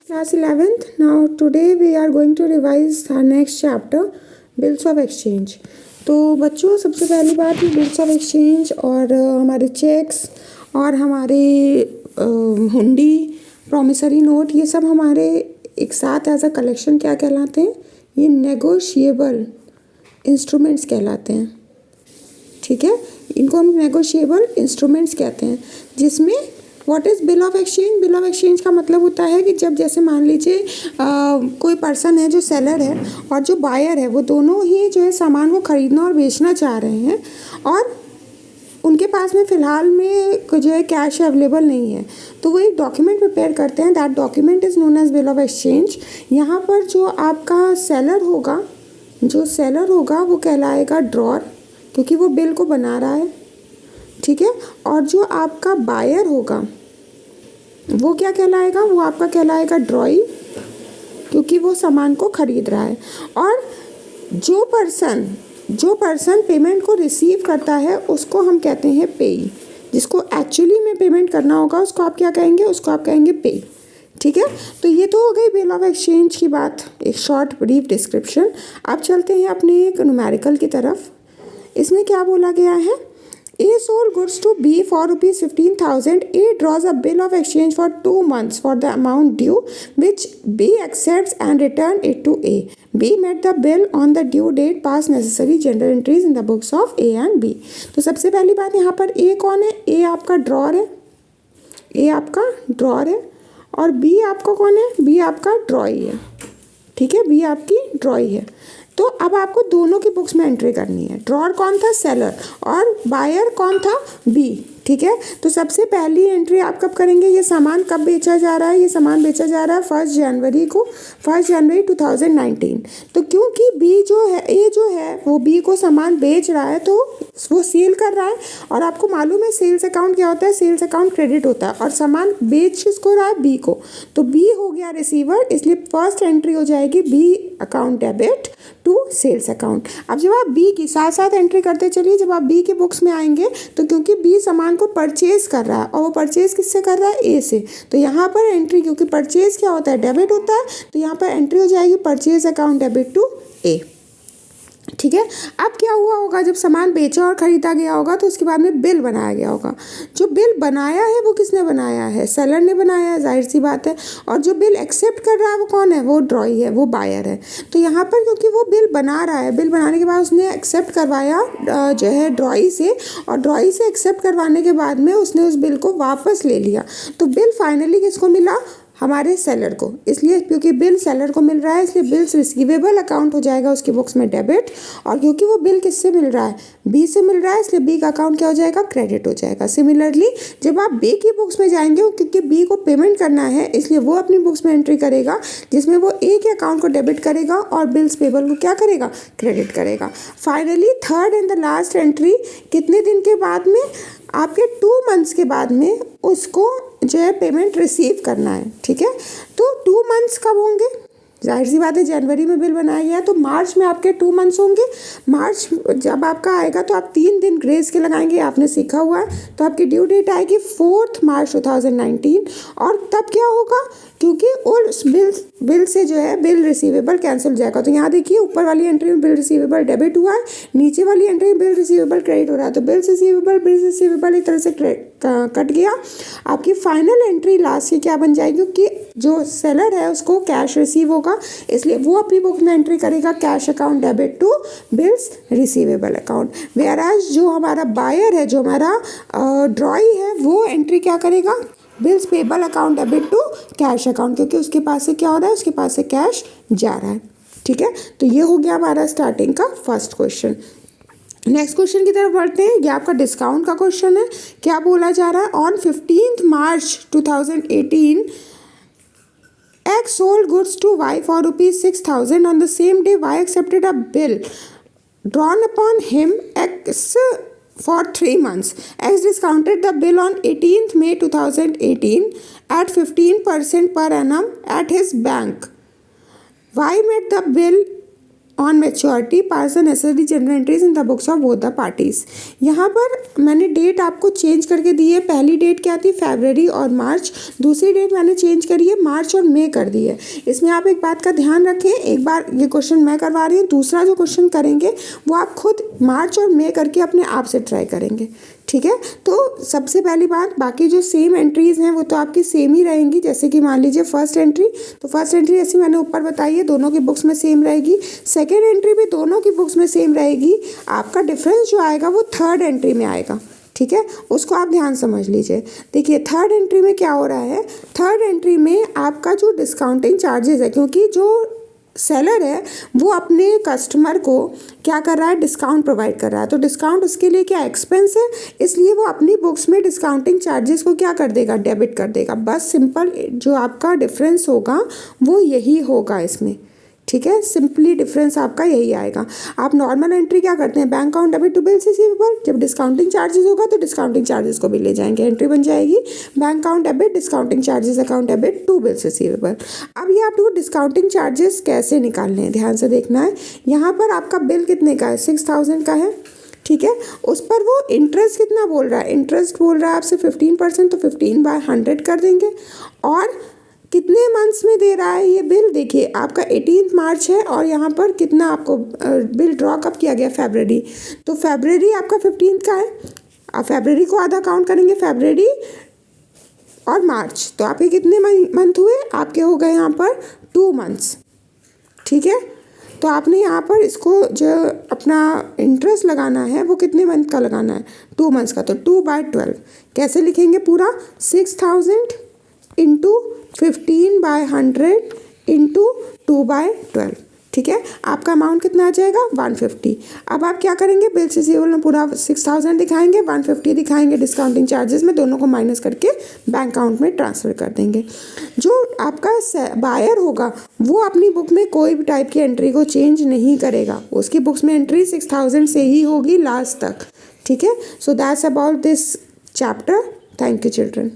Class 11th. Now today we are going to revise our next chapter, bills of exchange. तो बच्चों, सबसे पहली बात ये बिल्स ऑफ एक्सचेंज और हमारे चेक्स और हमारे हुंडी, प्रॉमिसरी नोट, ये सब हमारे एक साथ एज अ कलेक्शन क्या कहलाते हैं? ये नेगोशिएबल इंस्ट्रूमेंट्स कहलाते हैं। ठीक है, इनको हम नेगोशिएबल इंस्ट्रूमेंट्स कहते हैं। जिसमें what is bill of exchange? Bill of exchange का मतलब होता है कि जब जैसे मान लीजिए कोई पर्सन है जो सेलर है और जो बायर है, वो दोनों ही जो है सामान को ख़रीदना और बेचना चाह रहे हैं और उनके पास में फ़िलहाल में जो है कैश अवेलेबल नहीं है, तो वो एक डॉक्यूमेंट प्रिपेयर करते हैं। That document is known as bill of exchange. यहाँ पर जो आपका सेलर होगा वो कहलाएगा ड्रॉर, क्योंकि वो बिल को बना रहा है। ठीक है, और जो आपका बायर होगा वो क्या कहलाएगा? वो आपका कहलाएगा ड्रॉई, क्योंकि वो सामान को खरीद रहा है। और जो पर्सन पेमेंट को रिसीव करता है उसको हम कहते हैं पेई। जिसको एक्चुअली में पेमेंट करना होगा उसको आप क्या कहेंगे? उसको आप कहेंगे पेई। ठीक है, तो ये तो हो गई बिल ऑफ एक्सचेंज की बात, एक शॉर्ट ब्रीफ डिस्क्रिप्शन। अब चलते हैं अपने एक न्यूमेरिकल की तरफ। इसमें क्या बोला गया है? A sold goods to B for rupees 15,000. A draws a bill of exchange for 2 months for the amount due, which B accepts and return it to A. B met the bill on the due date, pass necessary general entries in the books of A and B. तो सबसे पहली बात, यहाँ पर A कौन है? A आपका drawer है, A आपका ड्रॉर है, और B आपका कौन है? B आपका ड्रॉई है। ठीक है, B आपकी ड्रॉई है। तो अब आपको दोनों की बुक्स में एंट्री करनी है। ड्रॉर कौन था? सेलर। और बायर कौन था? बी। ठीक है, तो सबसे पहली एंट्री आप कब करेंगे? ये सामान कब बेचा जा रहा है? ये सामान बेचा जा रहा है 1 जनवरी को, 1 जनवरी 2019। तो क्योंकि बी जो है, ए जो है वो बी को सामान बेच रहा है, तो वो सेल कर रहा है। और आपको मालूम है सेल्स अकाउंट क्या होता है? सेल्स अकाउंट क्रेडिट होता है। और सामान बेच किसको रहा है? बी को। तो बी हो गया रिसीवर, इसलिए फर्स्ट एंट्री हो जाएगी B account debit to sales account. अब जब आप बी की साथ साथ एंट्री करते चलिए, जब आप बी के बुक्स में आएंगे तो क्योंकि बी सामान को परचेज कर रहा है और वो परचेज किससे कर रहा है? ए से, तो यहाँ पर एंट्री, क्योंकि परचेज क्या होता है? डेबिट होता है, तो यहाँ पर एंट्री हो जाएगी परचेज अकाउंट डेबिट टू ए। ठीक है, अब क्या हुआ होगा? जब सामान बेचा और ख़रीदा गया होगा तो उसके बाद में बिल बनाया गया होगा। जो बिल बनाया है वो किसने बनाया है? सेलर ने बनाया है, जाहिर सी बात है। और जो बिल एक्सेप्ट कर रहा है वो कौन है? वो ड्रॉई है, वो बायर है। तो यहाँ पर क्योंकि वो बिल बना रहा है, बिल बनाने के बाद उसने एक्सेप्ट करवाया जो है ड्रॉई से, और ड्रॉई से एक्सेप्ट करवाने के बाद में उसने उस बिल को वापस ले लिया। तो बिल फाइनली किसको मिला? हमारे सेलर को। इसलिए क्योंकि बिल सेलर को मिल रहा है, इसलिए बिल्स रिसीवेबल अकाउंट हो जाएगा उसकी बुक्स में डेबिट। और क्योंकि वो बिल किससे मिल रहा है? बी से मिल रहा है, इसलिए बी का अकाउंट क्या हो जाएगा? क्रेडिट हो जाएगा। सिमिलरली जब आप बी की बुक्स में जाएंगे, क्योंकि बी को पेमेंट करना है, इसलिए वो अपनी बुक्स में एंट्री करेगा जिसमें वो ए के अकाउंट को डेबिट करेगा और बिल्स पेबल को क्या करेगा? क्रेडिट करेगा। Finally third and the last entry कितने दिन के बाद में? आपके 2 मंथ्स के बाद में उसको जो है पेमेंट रिसीव करना है। ठीक है, तो 2 मंथ्स कब होंगे? जाहिर सी बात है जनवरी में बिल बनाया गया, तो मार्च में आपके 2 मंथ्स होंगे। मार्च जब आपका आएगा तो आप 3 दिन ग्रेस के लगाएंगे, आपने सीखा हुआ है। तो आपकी ड्यू डेट आएगी 4 मार्च 2019। और तब क्या होगा? क्योंकि उस बिल से जो है बिल रिसीवेबल कैंसिल हो जाएगा। तो यहाँ देखिए ऊपर वाली एंट्री में बिल रिसीवेबल डेबिट हुआ है, नीचे वाली एंट्री में बिल रिसीवेबल क्रेडिट हो रहा है। तो बिल रिसीवेबल एक तरह से कट गया। आपकी फाइनल एंट्री लास्ट की क्या बन जाएगी? कि जो सेलर है उसको कैश रिसीव होगा, इसलिए वो अपनी बुक में एंट्री करेगा cash account debit to bills receivable account. Whereas जो हमारा बायर है, जो हमारा ड्रॉई है, वो एंट्री क्या करेगा? Bills payable account debit to cash account, क्योंकि उसके पास से क्या हो रहा है? उसके पास से कैश जा रहा है। ठीक है, तो ये हो गया हमारा स्टार्टिंग का फर्स्ट क्वेश्चन। नेक्स्ट क्वेश्चन की तरफ बढ़ते हैं। ये आपका डिस्काउंट का क्वेश्चन है। क्या बोला जा रहा है? On 15 March 2018 X sold goods to Y for rupees 6,000. On the same day, Y accepted a bill drawn upon him X for 3 months. X discounted the bill on 18th May 2018 at 15% per annum at his bank. Y met the bill on maturity pass the necessary general entries in the books of both the parties. यहाँ पर मैंने date आपको change करके दी है। पहली date क्या थी, फरवरी और मार्च। दूसरी डेट मैंने चेंज करी है, मार्च और मई कर दी है। इसमें आप एक बात का ध्यान रखें, एक बार ये क्वेश्चन मैं करवा रही हूँ, दूसरा जो क्वेश्चन करेंगे वो आप खुद मार्च और मई करके अपने आप से ट्राई करेंगे, ठीक है। तो सबसे पहली बात, बाकी जो सेम एंट्रीज़ हैं वो तो आपकी सेम ही रहेंगी। जैसे कि मान लीजिए फर्स्ट एंट्री, तो फर्स्ट एंट्री जैसे मैंने ऊपर बताई है दोनों की बुक्स में सेम रहेगी। सेकेंड एंट्री भी दोनों की बुक्स में सेम रहेगी। आपका डिफरेंस जो आएगा वो थर्ड एंट्री में आएगा, ठीक है। उसको आप ध्यान समझ लीजिए। देखिए थर्ड एंट्री में क्या हो रहा है, थर्ड एंट्री में आपका जो डिस्काउंटिंग चार्जेस है, क्योंकि जो सेलर है वो अपने कस्टमर को क्या कर रहा है, डिस्काउंट प्रोवाइड कर रहा है। तो डिस्काउंट उसके लिए क्या एक्सपेंस है, इसलिए वो अपनी बुक्स में डिस्काउंटिंग चार्जेस को क्या कर देगा, डेबिट कर देगा। बस सिंपल जो आपका डिफरेंस होगा वो यही होगा इसमें, ठीक है। सिंपली डिफरेंस आपका यही आएगा। आप नॉर्मल एंट्री क्या करते हैं, bank account debit to bills receivable. जब डिस्काउंटिंग चार्जेस होगा तो डिस्काउंटिंग चार्जेस को भी ले जाएंगे, एंट्री बन जाएगी bank account debit discounting charges account debit to bills receivable. अब ये आपको डिस्काउंटिंग चार्जेस कैसे निकालने हैं, ध्यान से देखना है। यहाँ पर आपका बिल कितने का है, 6000 का है, ठीक है। उस पर वो इंटरेस्ट कितना बोल रहा है, इंटरेस्ट बोल रहा है आपसे 15%, तो 15/100 कर देंगे। और कितने मंथ्स में दे रहा है ये बिल, देखिए आपका 18 मार्च है और यहाँ पर कितना आपको बिल ड्रॉ कब किया गया, फरवरी। तो फरवरी आपका 15 का है। आप फरवरी को आधा काउंट करेंगे, फरवरी और मार्च, तो आपके कितने मंथ हुए, आपके हो गए यहाँ पर 2 मंथ्स, ठीक है। तो आपने यहाँ पर इसको जो अपना इंटरेस्ट लगाना है वो कितने मंथ का लगाना है, 2 मंथ्स का। तो 2/12 कैसे लिखेंगे, पूरा 6000 इंटू 15/100 इंटू 2/12, ठीक है। आपका अमाउंट कितना आ जाएगा, 150। अब आप क्या करेंगे, बिल रिसीवेबल में पूरा 6000 दिखाएंगे, 150 दिखाएंगे डिस्काउंटिंग चार्जेस में, दोनों को माइनस करके बैंक अकाउंट में ट्रांसफ़र कर देंगे। जो आपका बायर होगा वो अपनी बुक में कोई भी टाइप की एंट्री को चेंज नहीं करेगा, उसकी बुक्स में एंट्री 6000 से ही होगी लास्ट तक, ठीक है। So that's about this chapter. Thank you children.